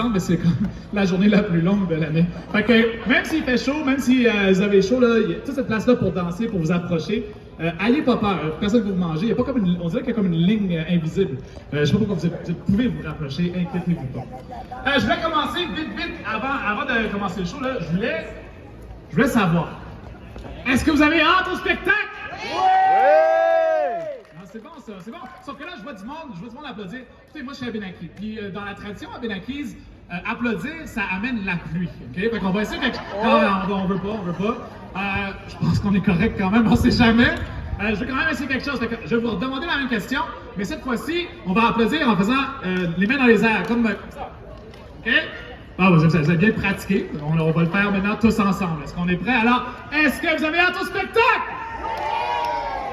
ensemble, mais c'est comme la journée la plus longue de l'année. Fait que même s'il fait chaud, même si vous avez chaud, là, il y a toute cette place-là pour danser, pour vous approcher. Ayez pas peur, personne ne va vous manger. Il y a pas comme on dirait qu'il y a comme une ligne invisible. Je sais pas pourquoi vous pouvez vous rapprocher, inquiétez-vous pas. Je voulais commencer vite, avant de commencer le show, là, je voulais savoir, est-ce que vous avez hâte au spectacle? C'est bon ça, c'est bon. Sauf que là, je vois du monde applaudir. Écoutez, moi je suis à Benaki. Puis dans la tradition à Benakis, applaudir, ça amène la pluie. OK? Fait qu'on va essayer quelque chose. Non, on veut pas. Je pense qu'on est correct quand même, on sait jamais. Je vais quand même essayer quelque chose. Je vais vous redemander la même question, mais cette fois-ci, on va applaudir en faisant les mains dans les airs, comme ça. OK? Ah, vous avez bien pratiqué. On va le faire maintenant tous ensemble. Est-ce qu'on est prêts? Alors, est-ce que vous avez hâte au spectacle?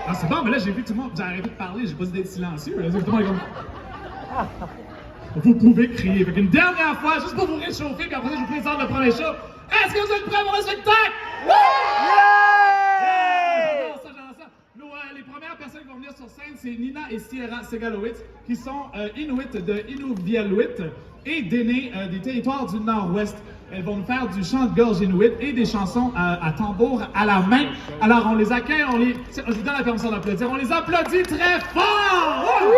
Ah, c'est bon, mais là, j'ai vu tout le monde, j'ai arrêté de parler, j'ai pas dit d'être silencieux. Là, tout le monde est comme... Vous pouvez crier. Fait qu'une dernière fois, juste pour vous réchauffer, puis après ça, je vous présente le premier show. Est-ce que vous êtes prêts pour le spectacle? J'adore ça. Les premières personnes qui vont venir sur scène, c'est Nina et Sierra Segalowitz, qui sont Inuits de Inuvialuit et d'aînés des territoires du Nord-Ouest. Elles vont nous faire du chant de gorge inuit et des chansons à tambour à la main. Alors on les accueille, je vous donne la permission d'applaudir, on les applaudit très fort! Oh!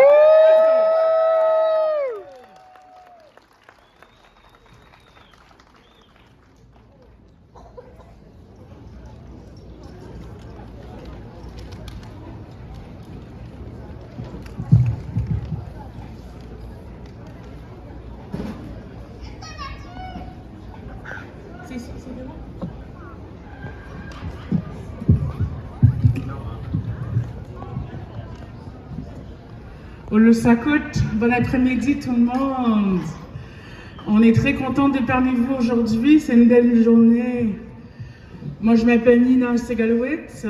Olusakout, bon après-midi tout le monde. On est très contents d'être parmi vous aujourd'hui, c'est une belle journée. Moi je m'appelle Nina Segalowitz,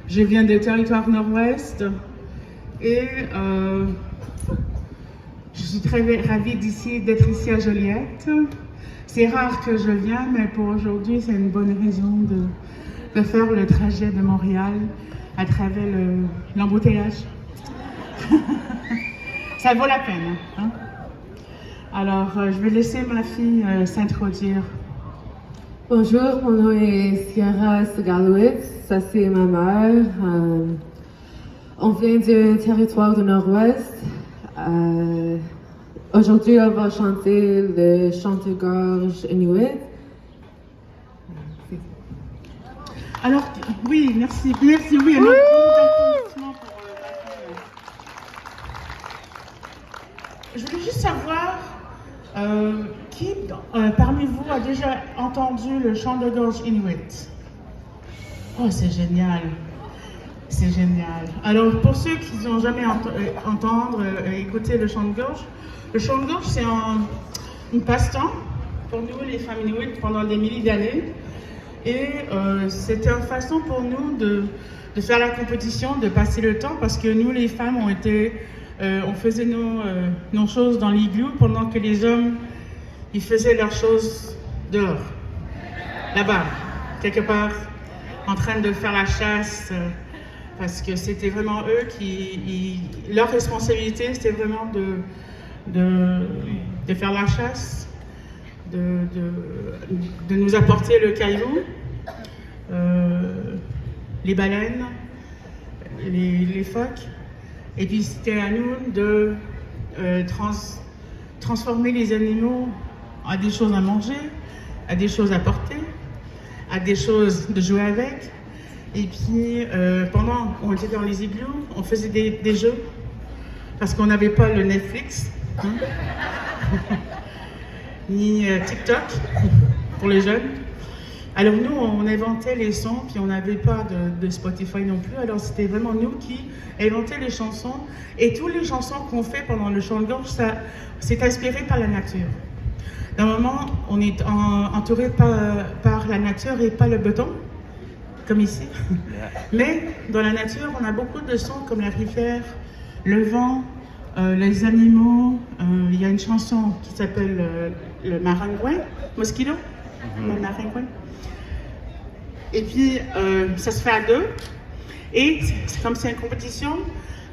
je viens des territoires nord-ouest et je suis très ravie d'être ici à Joliette. C'est rare que je vienne, mais pour aujourd'hui c'est une bonne raison de faire le trajet de Montréal à travers l'embouteillage. Ça vaut la peine. Hein? Alors, je vais laisser ma fille s'introduire. Bonjour, mon nom est Sierra Segalowitz, ça c'est ma mère. On vient du territoire du Nord-Ouest. Aujourd'hui, on va chanter le chant de gorge inuit. Alors, oui, merci, oui. Je voulais juste savoir qui parmi vous a déjà entendu le chant de gorge inuit? Oh, c'est génial. C'est génial. Alors, pour ceux qui n'ont jamais écouté le chant de gorge, c'est un passe-temps pour nous, les femmes inuites, pendant des milliers d'années. Et c'était une façon pour nous de faire la compétition, de passer le temps, parce que nous, les femmes, on faisait nos choses dans l'igloo pendant que les hommes, ils faisaient leurs choses dehors, là-bas, quelque part, en train de faire la chasse, parce que c'était vraiment eux leur responsabilité, c'était vraiment de faire la chasse, de nous apporter le caillou, les baleines, les phoques. Et puis c'était à nous de transformer les animaux à des choses à manger, à des choses à porter, à des choses de jouer avec. Et puis pendant qu'on était dans les igloos, on faisait des jeux parce qu'on n'avait pas le Netflix, hein, ni TikTok pour les jeunes. Alors nous, on inventait les sons, puis on n'avait pas de Spotify non plus. Alors c'était vraiment nous qui inventions les chansons. Et toutes les chansons qu'on fait pendant le chant de gorge, c'est inspiré par la nature. Normalement, on est entouré par la nature et pas le béton, comme ici. Mais dans la nature, on a beaucoup de sons comme la rivière, le vent, les animaux. Il y a une chanson qui s'appelle le maringouin, Mosquito, le maringouin. Et puis, ça se fait à deux. Et comme c'est une compétition,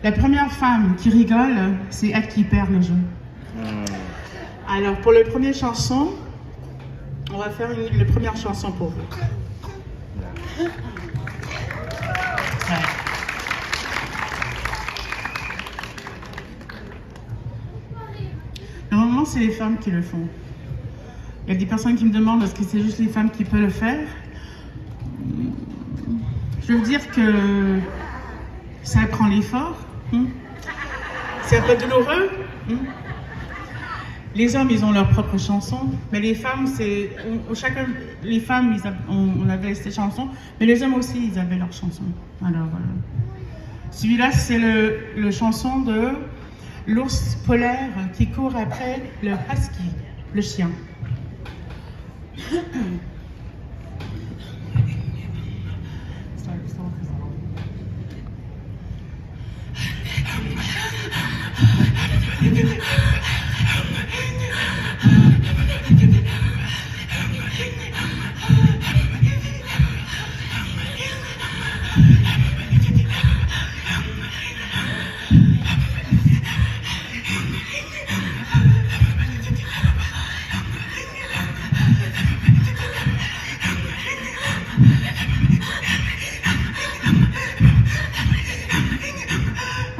la première femme qui rigole, c'est elle qui perd le jeu. Alors, pour la première chanson, on va faire la première chanson pour vous. Ouais. Normalement, c'est les femmes qui le font. Il y a des personnes qui me demandent est-ce que c'est juste les femmes qui peuvent le faire. Je veux dire que ça prend l'effort. C'est un peu douloureux. Les hommes, ils ont leur propre chanson, mais les femmes, chacun, les femmes, on avait ces chansons, mais les hommes aussi, ils avaient leur chanson. Alors, celui-là, c'est le chanson de l'ours polaire qui court après le husky, le chien.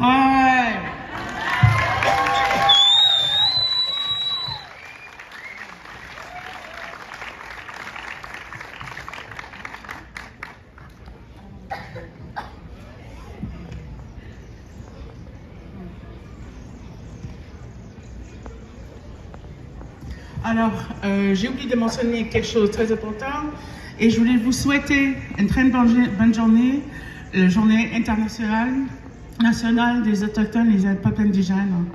Ouais. Alors, j'ai oublié de mentionner quelque chose de très important et je voulais vous souhaiter une très bonne journée, la journée internationale des Autochtones et des peuples indigènes.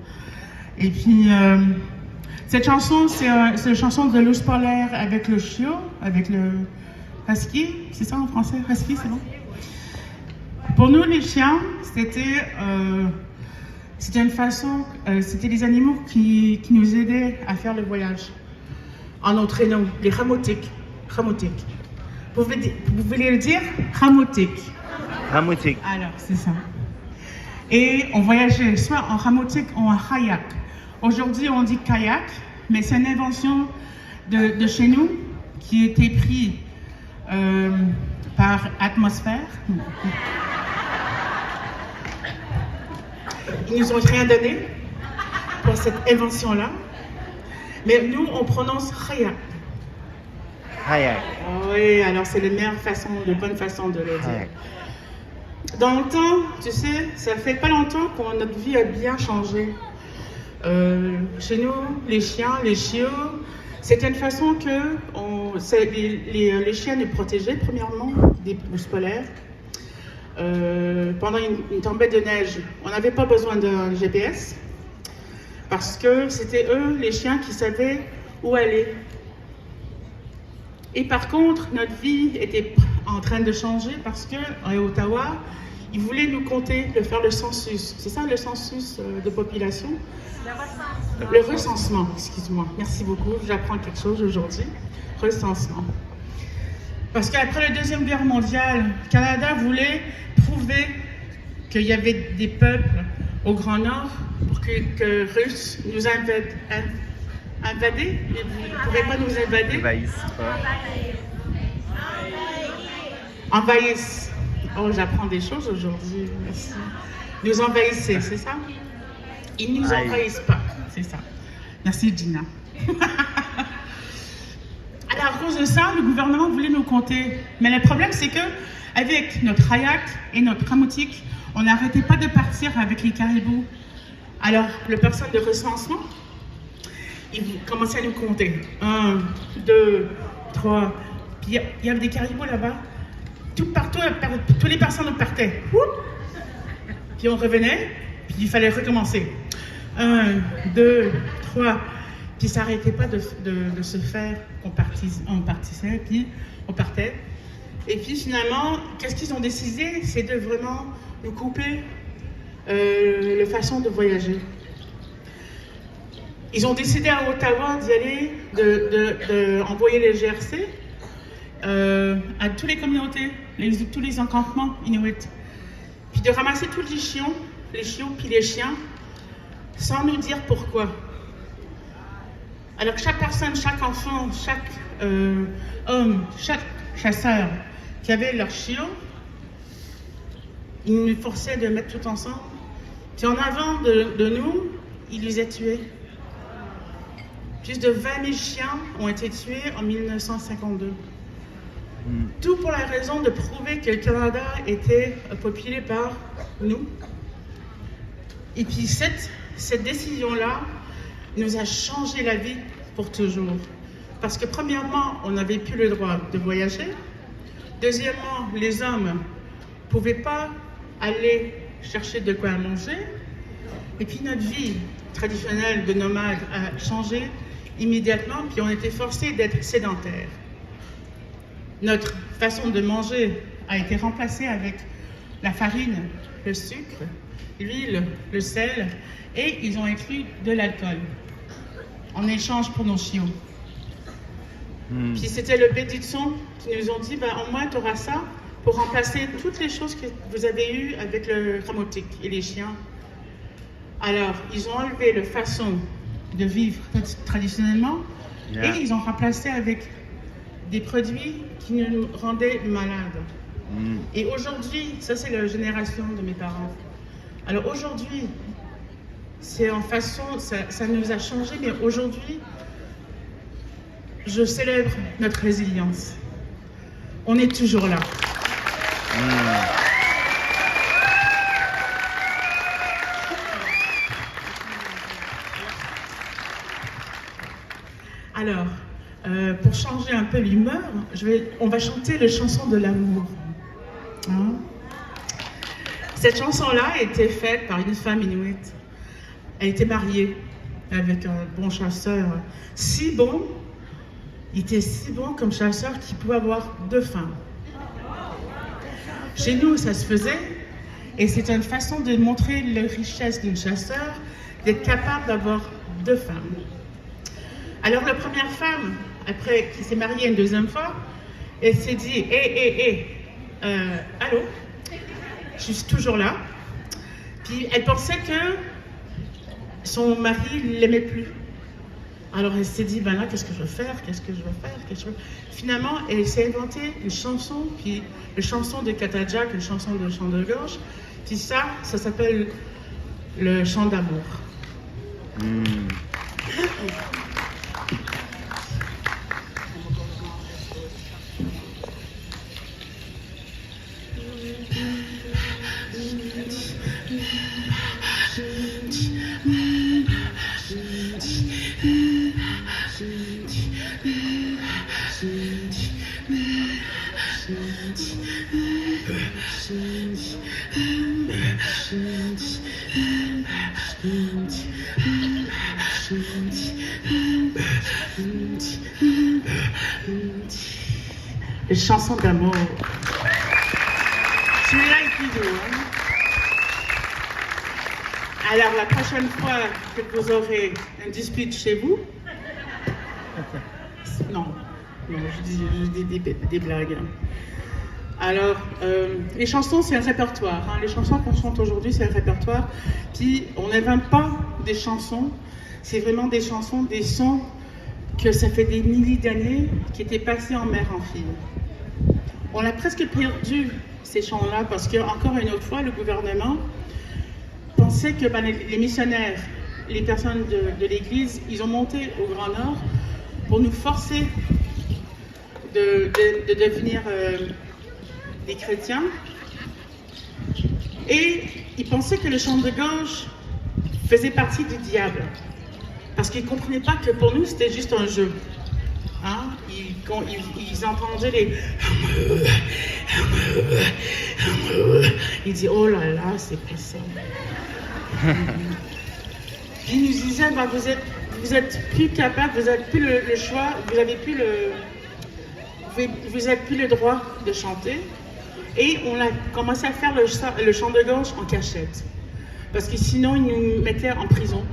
Et puis, cette chanson, c'est la chanson de l'ours polaire avec le chiot, avec le husky, c'est ça en français? Husky, c'est bon? Pour nous, les chiens, c'était une façon, c'était des animaux qui nous aidaient à faire le voyage en nos traîneaux, les ramotiques. Ramotiques. Vous voulez le dire? Ramotique. Ramotique. Alors, c'est ça. Et on voyageait soit en ramotique ou en kayak. Aujourd'hui, on dit kayak, mais c'est une invention de chez nous qui a été prise par Atmosphère. Ils nous ont rien donné pour cette invention-là. Mais nous, on prononce kayak. Kayak. Oui, alors c'est la meilleure façon, la bonne façon de le dire. Kayak. Dans le temps, tu sais, ça fait pas longtemps que notre vie a bien changé. Chez nous, les chiens, les chiots, c'était une façon que les chiens nous protégeaient, premièrement, des ours polaires. Pendant une tempête de neige, on n'avait pas besoin d'un GPS parce que c'était eux, les chiens, qui savaient où aller. Et par contre, notre vie était en train de changer parce qu'à Ottawa, ils voulaient nous compter, faire le census. C'est ça, le census de population? Le recensement, excuse-moi. Merci beaucoup, j'apprends quelque chose aujourd'hui. Recensement. Parce qu'après la Deuxième Guerre mondiale, le Canada voulait prouver qu'il y avait des peuples au Grand Nord pour que les Russes nous invader. Ils ne pourraient pas nous invader. Envahissent. Oh, j'apprends des choses aujourd'hui. Merci. Nous envahissaient, c'est ça? Ils ne nous envahissent pas, c'est ça. Merci, Gina. Alors, à cause de ça, le gouvernement voulait nous compter. Mais le problème, c'est que avec notre kayak et notre ramotique, on n'arrêtait pas de partir avec les caribous. Alors, le personnel de recensement, il commençait à nous compter. 1, 2, 3. Puis il y avait des caribous là-bas. Partout, toutes les personnes partaient. Puis on revenait, puis il fallait recommencer. 1, 2, 3. Puis ça n'arrêtait pas de se faire. On partissait, puis on partait. Et puis finalement, qu'est-ce qu'ils ont décidé? C'est de vraiment nous couper la façon de voyager. Ils ont décidé à Ottawa d'y aller, d'envoyer les GRC à toutes les communautés, tous les encampements inuits, puis de ramasser tous les chiots puis les chiens, sans nous dire pourquoi. Alors chaque personne, chaque enfant, chaque homme, chaque chasseur qui avait leur chiot, ils nous forçaient de mettre tout ensemble. Puis en avant de nous, ils les a tués. Plus de 20 000 chiens ont été tués en 1952. Tout pour la raison de prouver que le Canada était populé par nous. Et puis cette décision-là nous a changé la vie pour toujours. Parce que premièrement, on n'avait plus le droit de voyager. Deuxièmement, les hommes ne pouvaient pas aller chercher de quoi manger. Et puis notre vie traditionnelle de nomade a changé immédiatement, puis on était forcés d'être sédentaires. Notre façon de manger a été remplacée avec la farine, le sucre, l'huile, le sel, et ils ont inclus de l'alcool en échange pour nos chiots. Puis c'était le Béditson qui nous ont dit, ben, au moins tu auras ça pour remplacer toutes les choses que vous avez eues avec le ramotique et les chiens. Alors, ils ont enlevé la façon de vivre traditionnellement et ils ont remplacé avec des produits qui nous rendaient malades. Et aujourd'hui, ça c'est la génération de mes parents. Alors aujourd'hui, c'est en façon, ça nous a changé, mais aujourd'hui, je célèbre notre résilience. On est toujours là. Alors, pour changer un peu l'humeur, on va chanter la chanson de l'amour. Hein? Cette chanson-là a été faite par une femme inuit. Elle était mariée avec un bon chasseur, si bon, il était si bon comme chasseur qu'il pouvait avoir 2 femmes. Chez nous, ça se faisait, et c'est une façon de montrer la richesse d'un chasseur, d'être capable d'avoir 2 femmes. Alors la première femme, après qui s'est mariée une deuxième fois, elle s'est dit, allô, je suis toujours là. Puis elle pensait que son mari ne l'aimait plus. Alors elle s'est dit, ben là, qu'est-ce que je veux faire? Finalement, elle s'est inventée une chanson, puis une chanson de Katajak, une chanson de chant de gorge. Puis ça s'appelle le chant d'amour. Les chansons d'amour. Celui-là est plus doux. Hein? Alors, la prochaine fois que vous aurez un dispute chez vous, non, je dis des blagues. Alors, les chansons, c'est un répertoire. Hein? Les chansons qu'on chante aujourd'hui, c'est un répertoire. Puis, on n'invente pas des chansons. C'est vraiment des chansons, des sons que ça fait des milliers d'années qui étaient passés en mère en fille. On a presque perdu ces chants-là parce que, encore une autre fois, le gouvernement pensait que les missionnaires, les personnes de l'Église, ils ont monté au Grand Nord pour nous forcer de devenir des chrétiens. Et ils pensaient que le chant de gorge faisait partie du diable. Parce qu'ils ne comprenaient pas que pour nous, c'était juste un jeu. Hein? Ils entendaient les... Ils disaient, oh là là, c'est pas ça. Ils nous disaient, bah, vous êtes plus capable, vous n'avez plus le choix, vous n'avez plus le droit de chanter. Et on a commencé à faire le chant de gorge en cachette. Parce que sinon, ils nous mettaient en prison.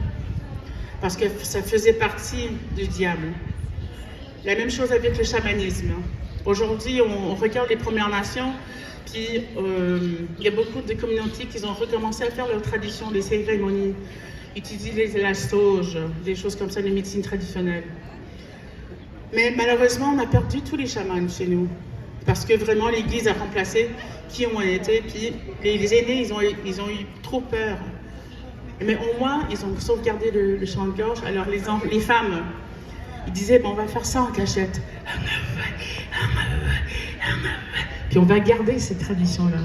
Parce que ça faisait partie du diable. La même chose avec le chamanisme. Aujourd'hui, on regarde les Premières Nations, puis il y a beaucoup de communautés qui ont recommencé à faire leur tradition, les cérémonies. utiliser la sauge, des choses comme ça, de médecine traditionnelle. Mais malheureusement, on a perdu tous les chamans chez nous. Parce que vraiment, l'Église a remplacé qui on était. Puis les aînés, ils ont eu trop peur. Mais au moins, ils ont sauvegardé le chant de gorge. Alors les femmes, ils disaient, bon, on va faire ça en cachette. Puis on va garder cette tradition-là.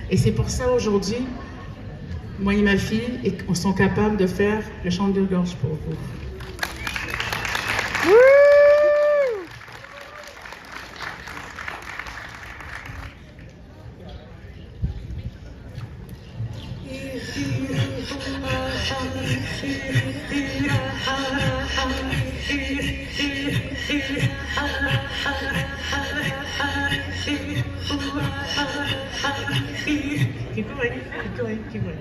Et c'est pour ça aujourd'hui, moi et ma fille, on sont capables de faire le chant de gorge pour vous. Keep going, keep going, keep going.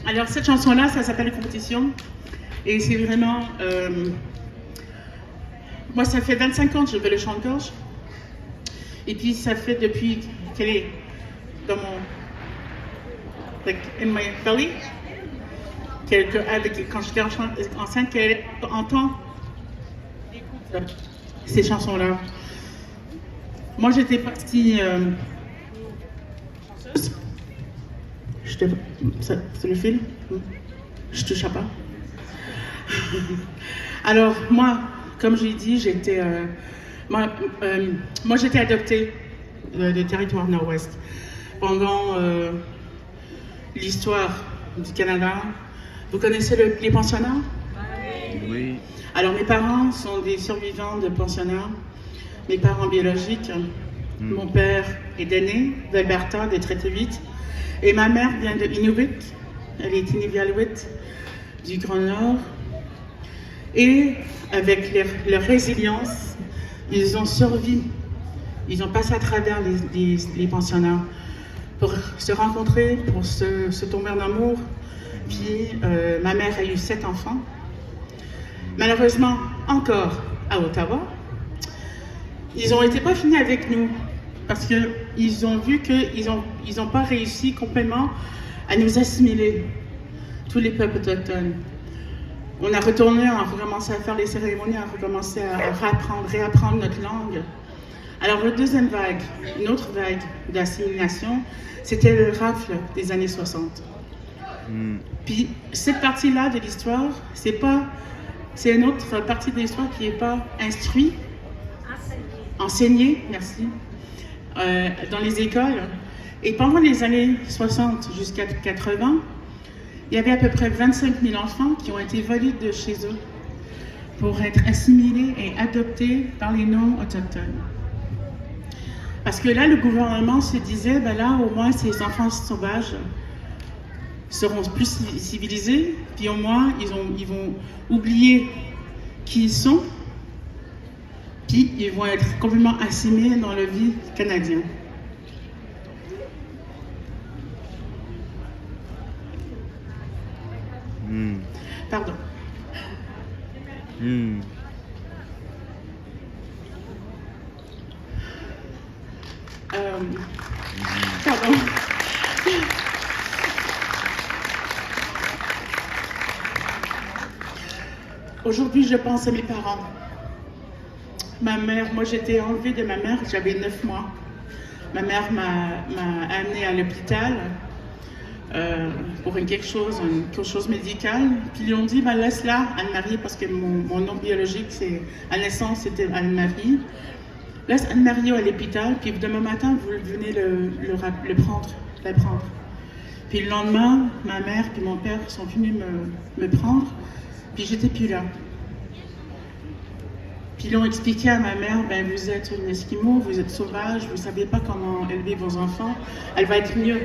Alors cette chanson-là, ça s'appelle Compétition. Et c'est vraiment... moi, ça fait 25 ans que je fais le chant de gorge. Et puis, ça fait depuis qu'elle est dans mon... like, in my belly. Quand j'étais enceinte, qu'elle entend ces chansons-là. Moi, j'étais partie... c'est le fil? Je touche à pas. Alors, moi, comme je l'ai dit, moi j'étais adoptée de territoire nord-ouest pendant l'histoire du Canada. Vous connaissez les pensionnats? Oui. Alors, mes parents sont des survivants de pensionnats. Mes parents biologiques. Mon père est d'Aîné, d'Alberta, de Trétévite. Et ma mère vient de Inuit. Elle est Inuvialuit du Grand Nord. Et avec leur résilience, ils ont survécu. Ils ont passé à travers les pensionnats pour se rencontrer, pour se tomber en amour. Puis ma mère a eu 7 enfants. Malheureusement, encore à Ottawa, ils n'ont été pas finis avec nous parce qu'ils ont vu qu'ils n'ont pas réussi complètement à nous assimiler, tous les peuples autochtones. On a retourné, on a recommencé à faire les cérémonies, on a recommencé à réapprendre notre langue. Alors, la deuxième vague, une autre vague d'assimilation, c'était le rafle des années 60. Puis, cette partie-là de l'histoire, c'est une autre partie de l'histoire qui n'est pas instruite, enseignée, merci, dans les écoles. Et pendant les années 60 jusqu'à 80, il y avait à peu près 25 000 enfants qui ont été volés de chez eux pour être assimilés et adoptés par les non-autochtones. Parce que là, le gouvernement se disait, ben là, au moins, ces enfants sauvages seront plus civilisés, puis au moins, ils vont oublier qui ils sont, puis ils vont être complètement assimilés dans la vie canadienne. Pardon. Pardon. Aujourd'hui, je pense à mes parents. Ma mère, moi j'étais enlevée de ma mère, j'avais 9 mois. Ma mère m'a amenée à l'hôpital pour quelque chose médical. Puis ils lui ont dit, ben, laisse-la, Anne-Marie, parce que mon nom biologique, c'est à naissance, c'était Anne-Marie. Laisse Anne-Marie à l'hôpital, puis demain matin, vous venez la prendre. Puis le lendemain, ma mère et mon père sont venus me prendre, puis j'étais plus là. Puis ils ont expliqué à ma mère, ben, vous êtes une Esquimau, vous êtes sauvage, vous ne savez pas comment élever vos enfants, elle va être mieux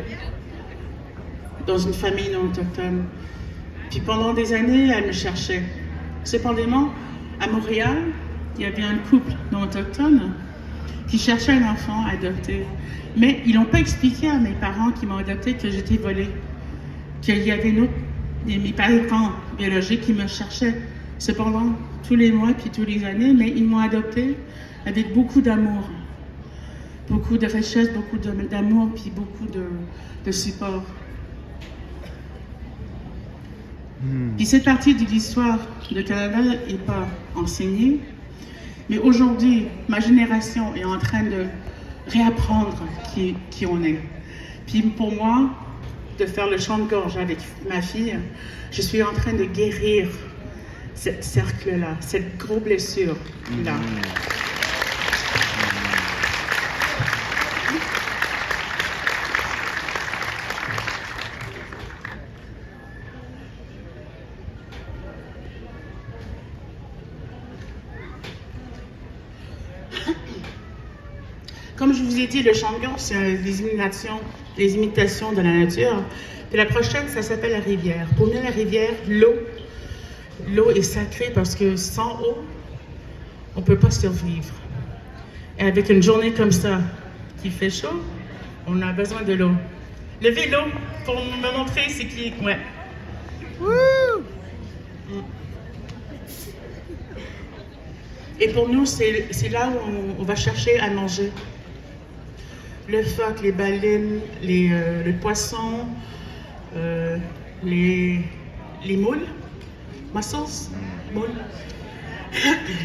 dans une famille non autochtone. Puis pendant des années, elle me cependant, à Montréal, il y avait un couple non autochtone qui cherchaient un enfant adopté. Mais ils n'ont pas expliqué à mes parents qui m'ont adopté que j'étais volée, qu'il y avait mes parents biologiques qui me cherchaient. Cependant, tous les mois puis tous les années, mais ils m'ont adopté avec beaucoup d'amour, beaucoup de richesse, beaucoup d'amour puis beaucoup de support. Puis cette partie de l'histoire de Canada n'est pas enseignée, mais aujourd'hui, ma génération est en train de réapprendre qui on est. Puis pour moi, de faire le chant de gorge avec ma fille, je suis en train de guérir ce cercle-là, cette grosse blessure-là. Comme je vous ai dit, le chant de gorge, c'est des imitations de la nature. Puis la prochaine, ça s'appelle la rivière. Pour nous, la rivière, l'eau est sacrée parce que sans eau, on ne peut pas survivre. Et avec une journée comme ça, qui fait chaud, on a besoin de l'eau. Levez l'eau pour me montrer c'est qui. Ouais. Et pour nous, c'est là où on va chercher à manger. Le phoque, les baleines, les poissons, les moules, mussels, moules,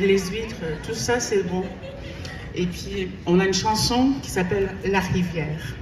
les huîtres, tout ça c'est bon. Et puis on a une chanson qui s'appelle La rivière.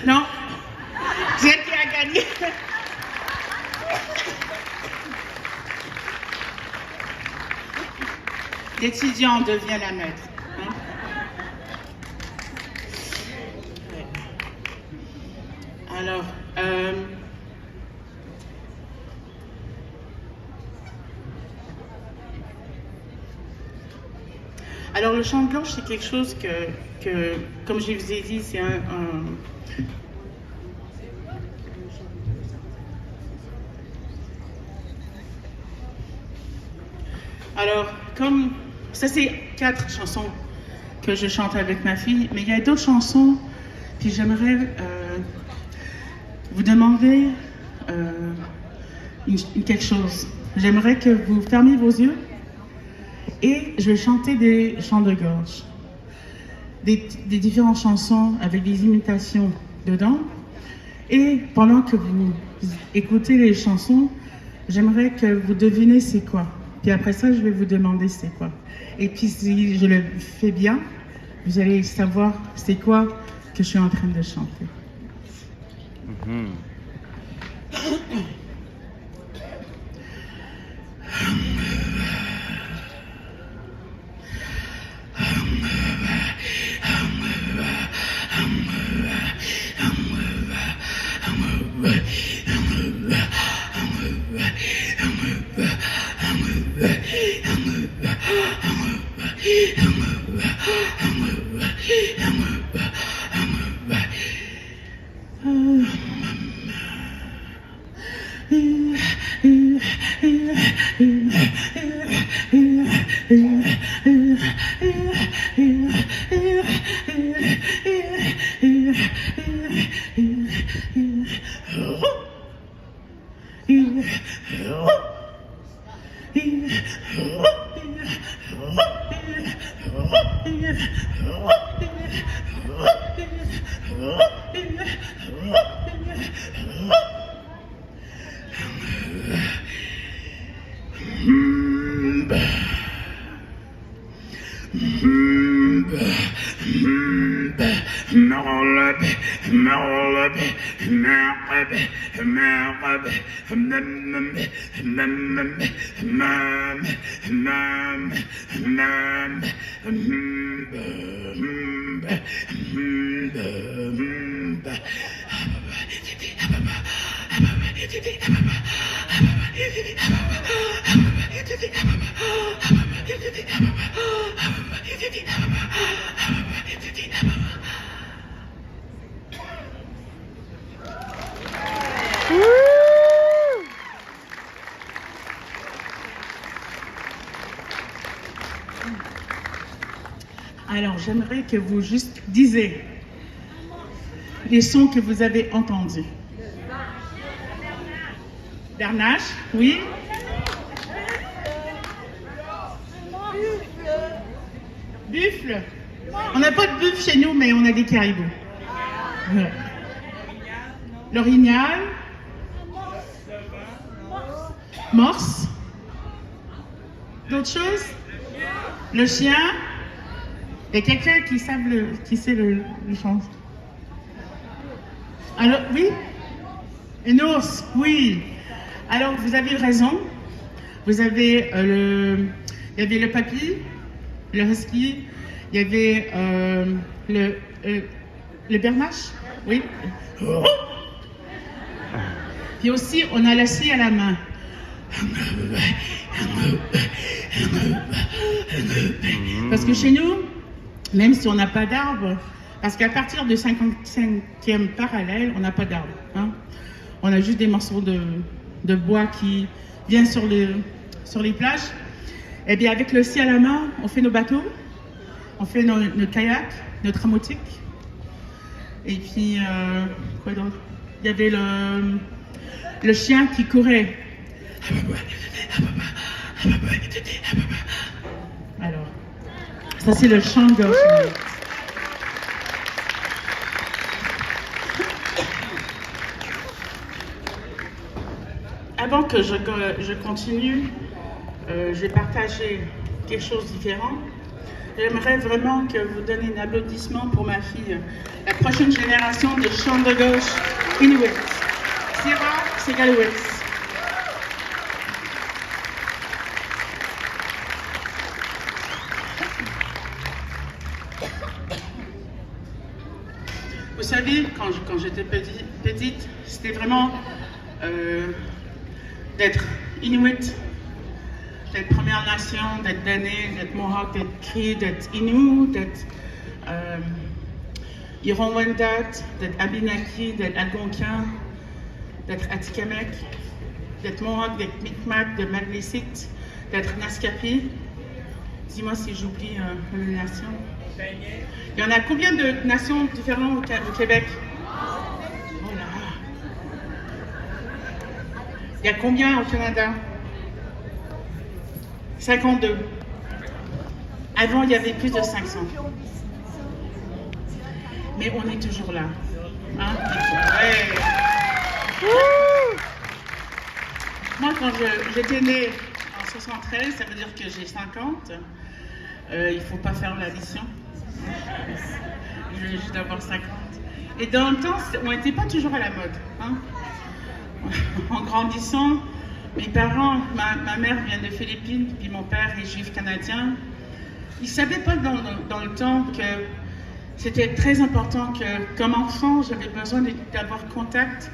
Non, c'est qui a gagné. L'étudiant devient la maître. Hein? Ouais. Alors, le chant de gorge, c'est quelque chose que, comme je vous ai dit, c'est Alors, comme ça, c'est 4 chansons que je chante avec ma fille, mais il y a d'autres chansons, puis j'aimerais vous demander quelque chose. J'aimerais que vous fermiez vos yeux et je vais chanter des chants de gorge, des différentes chansons avec des imitations dedans. Et pendant que vous écoutez les chansons, j'aimerais que vous devinez c'est quoi. Puis après ça, je vais vous demander c'est quoi. Et puis si je le fais bien, vous allez savoir c'est quoi que je suis en train de chanter. Alors, j'aimerais que vous juste disiez les sons que vous avez entendus. Bernache, oui. Buffle. On n'a pas de buffle chez nous, mais on a des caribous. L'orignal. Morse. D'autres choses? Le chien. Il y a quelqu'un qui sait le chant. Alors, oui? Une ours, oui. Alors, vous avez raison. Vous avez il y avait le papy, le husky, il y avait le bernache, oui. Puis aussi, on a la scie à la main. Parce que chez nous, même si on n'a pas d'arbre, parce qu'à partir du 55e parallèle, on n'a pas d'arbre. Hein? On a juste des morceaux de bois qui viennent sur les plages. Et bien avec le scie à la main, on fait nos bateaux, on fait nos kayaks, notre tramotique. Et puis, quoi d'autre? Il y avait le chien qui courait. Alors, ça c'est le chant de gorge. Avant que je continue, je vais partager quelque chose de différent. J'aimerais vraiment que vous donniez un applaudissement pour ma fille, la prochaine génération de chant de gauche Inuit, Sierra Segalowitz. Vous savez, quand j'étais petite, c'était vraiment d'être Inuit, d'être Première Nation, d'être Dene, d'être Mohawk, d'être Cree, d'être Innu, d'être Huron-Wendat, d'être Abenaki, d'être Algonquin, d'être Atikamekw, d'être Mohawk, d'être Mi'kmaq, d'être Maglicite, d'être Naskapi. Dis-moi si j'oublie une nation. Il y en a combien de nations différentes au Québec? Oh là là. Il y a combien au Canada? 52. Avant, il y avait plus de 500. Mais on est toujours là. Hein? Ouais. Moi, quand j'étais née en 73, ça veut dire que j'ai 50. Il ne faut pas faire l'addition. Je vais juste avoir 50. Et dans le temps, on n'était pas toujours à la mode. Hein? En grandissant, mes parents, ma mère vient de Philippines, puis mon père est juif canadien. Ils ne savaient pas dans le temps que c'était très important que, comme enfant, j'avais besoin d'avoir contact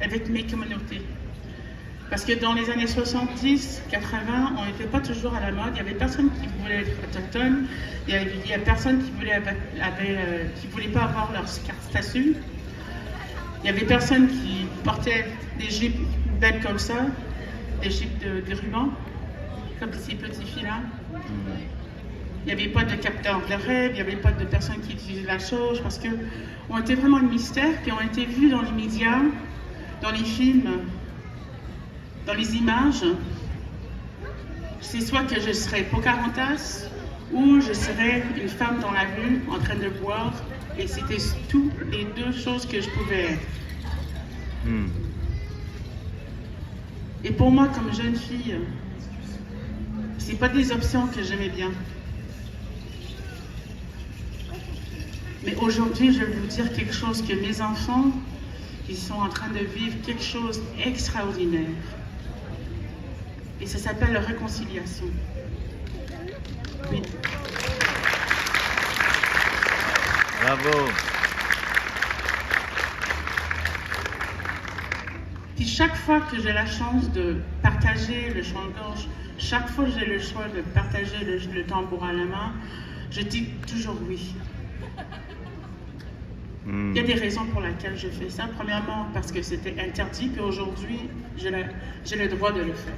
avec mes communautés. Parce que dans les années 70, 80, on n'était pas toujours à la mode. Il y avait personne qui voulait être autochtone. Il y a personne qui voulait pas avoir leur carte statut. Il y avait personne qui portait des jupes belles comme ça, des jupes de ruban, comme ces petits filles-là. Il n'y avait pas de capteur de rêve, il n'y avait pas de personnes qui utilisaient la chose, parce qu'on était vraiment le mystère, puis on était vus dans les médias, dans les films, dans les images. C'est soit que je serais Pocahontas ou je serais une femme dans la rue en train de boire, et c'était toutes les deux choses que je pouvais être. Et pour moi, comme jeune fille, c'est pas des options que j'aimais bien. Mais aujourd'hui, je vais vous dire quelque chose que mes enfants, ils sont en train de vivre quelque chose d'extraordinaire. Et ça s'appelle la réconciliation. Oui. Bravo. Puis chaque fois que j'ai la chance de partager le chant de gorge, chaque fois que j'ai le choix de partager le tambour à la main, je dis toujours oui. Il y a des raisons pour lesquelles je fais ça. Premièrement, parce que c'était interdit, puis aujourd'hui, j'ai le droit de le faire.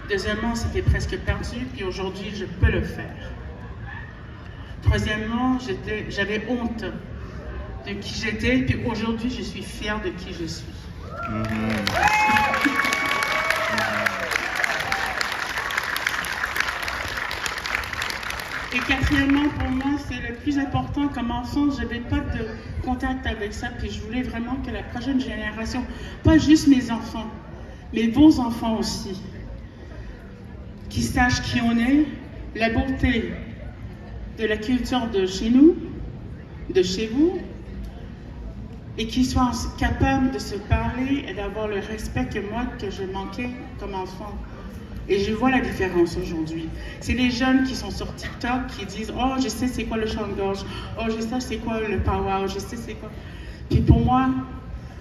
Deuxièmement, c'était presque perdu, puis aujourd'hui, je peux le faire. Troisièmement, j'avais honte de qui j'étais, puis aujourd'hui, je suis fière de qui je suis. Et quatrièmement, pour moi, c'est le plus important. Comme enfant, je n'avais pas de contact avec ça, puis je voulais vraiment que la prochaine génération, pas juste mes enfants, mais vos enfants aussi, qui sachent qui on est, la beauté de la culture de chez nous, de chez vous, et qu'ils soient capables de se parler et d'avoir le respect que moi, que je manquais comme enfant. Et je vois la différence aujourd'hui. C'est les jeunes qui sont sur TikTok qui disent « Oh, je sais c'est quoi le chant de gorge. Oh, je sais c'est quoi le power. Je sais c'est quoi... » Puis pour moi,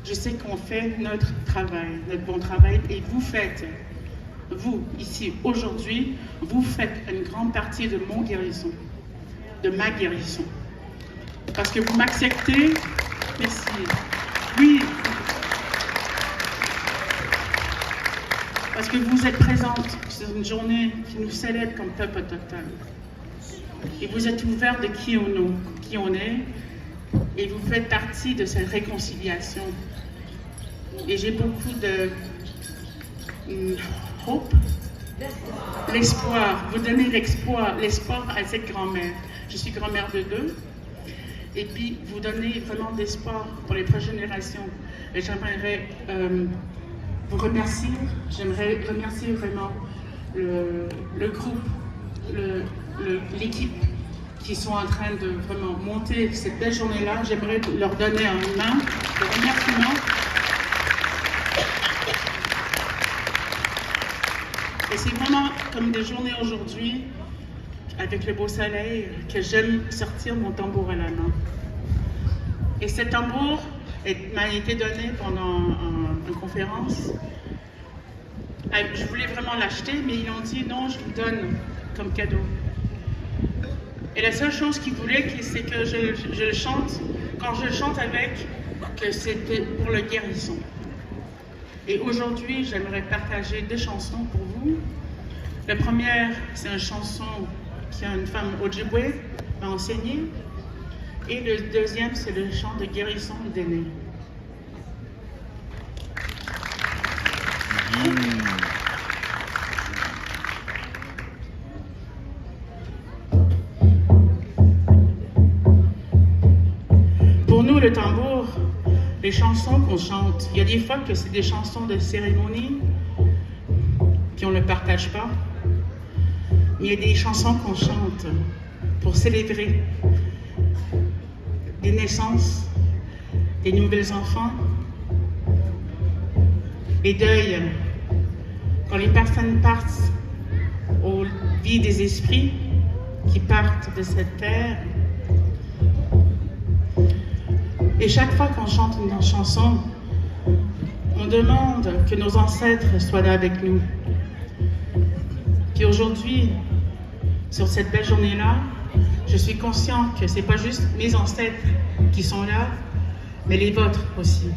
je sais qu'on fait notre travail, notre bon travail. Et vous faites, vous, ici, aujourd'hui, vous faites une grande partie de mon guérison, de ma guérison. Parce que vous m'acceptez. Merci. Oui. Parce que vous êtes présente sur une journée qui nous célèbre comme peuple autochtone. Et vous êtes ouverts de qui on est, et vous faites partie de cette réconciliation. Et j'ai beaucoup de hope, l'espoir. Vous donnez l'espoir à cette grand-mère. Je suis grand-mère de 2. Et puis, vous donnez vraiment d'espoir pour les prochaines générations. Et j'aimerais vous remercier. J'aimerais remercier vraiment le groupe, l'équipe qui sont en train de vraiment monter cette belle journée-là. J'aimerais leur donner un main de remerciement. Et c'est vraiment comme des journées aujourd'hui, avec le beau soleil, que j'aime sortir mon tambour à la main. Et ce tambour m'a été donné pendant une conférence. Je voulais vraiment l'acheter, mais ils ont dit non, je vous donne comme cadeau. Et la seule chose qu'ils voulaient, c'est que je chante, quand je chante avec, que c'était pour le guérison. Et aujourd'hui, j'aimerais partager 2 chansons pour vous. La première, c'est une chanson qu'une femme Ojibwe m'a enseignée. Et le deuxième, c'est le chant de guérison d'aînés. Pour nous, le tambour, les chansons qu'on chante, il y a des fois que c'est des chansons de cérémonie, qu'on ne partage pas. Mais il y a des chansons qu'on chante pour célébrer des naissances, des nouvelles enfants, les deuils, quand les personnes partent aux vies des esprits qui partent de cette terre. Et chaque fois qu'on chante une chanson, on demande que nos ancêtres soient là avec nous. Puis aujourd'hui, sur cette belle journée-là, je suis conscient que ce n'est pas juste mes ancêtres qui sont là, mais les vôtres aussi.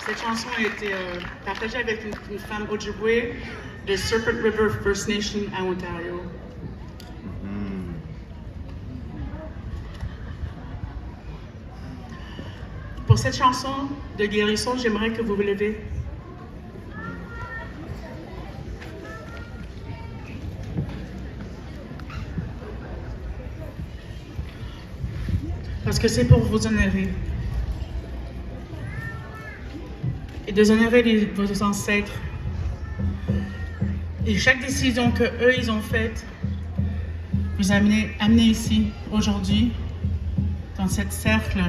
Cette chanson a été partagée avec une femme Ojibwe de Serpent River First Nation à Ontario. Pour cette chanson de guérison, j'aimerais que vous vous levez. Parce que c'est pour vous honorer. Et de honorer vos ancêtres. Et chaque décision que eux ils ont faite, vous amenez ici, aujourd'hui, dans cette cercle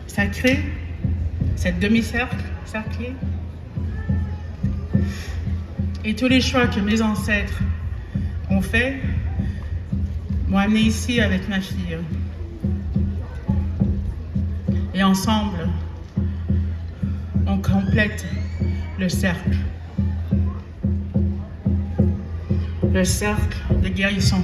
sacré, cette demi-cercle sacré. Et tous les choix que mes ancêtres ont faits m'ont amené ici avec ma fille. Et ensemble, on complète le cercle. Le cercle de guérison.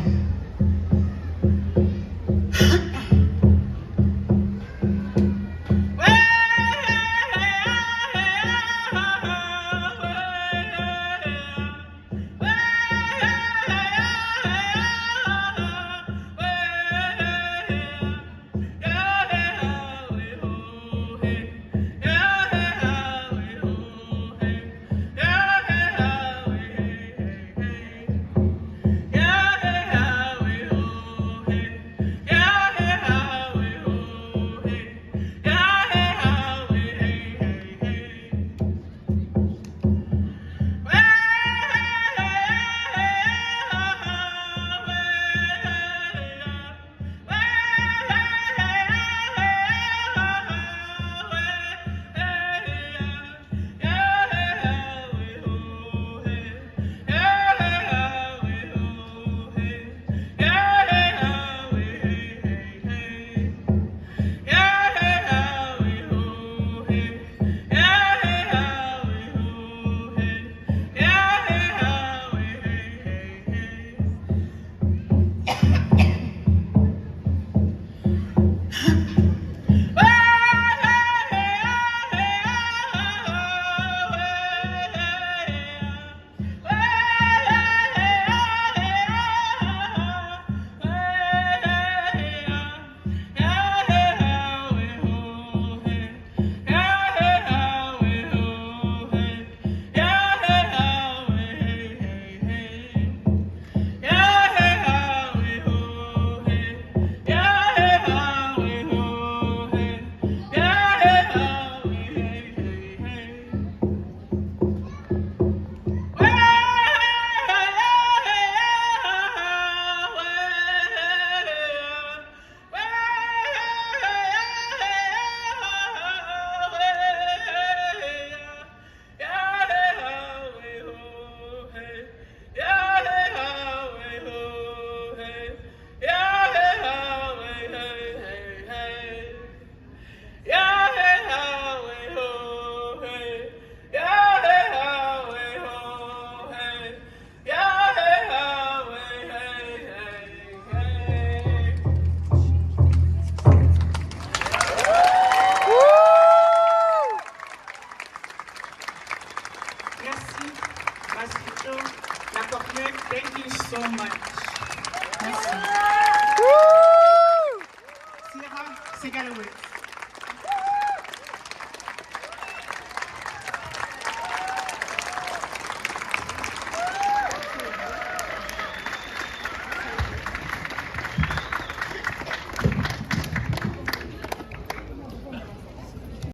Thank you so much. Merci. Sierra Segalowitz.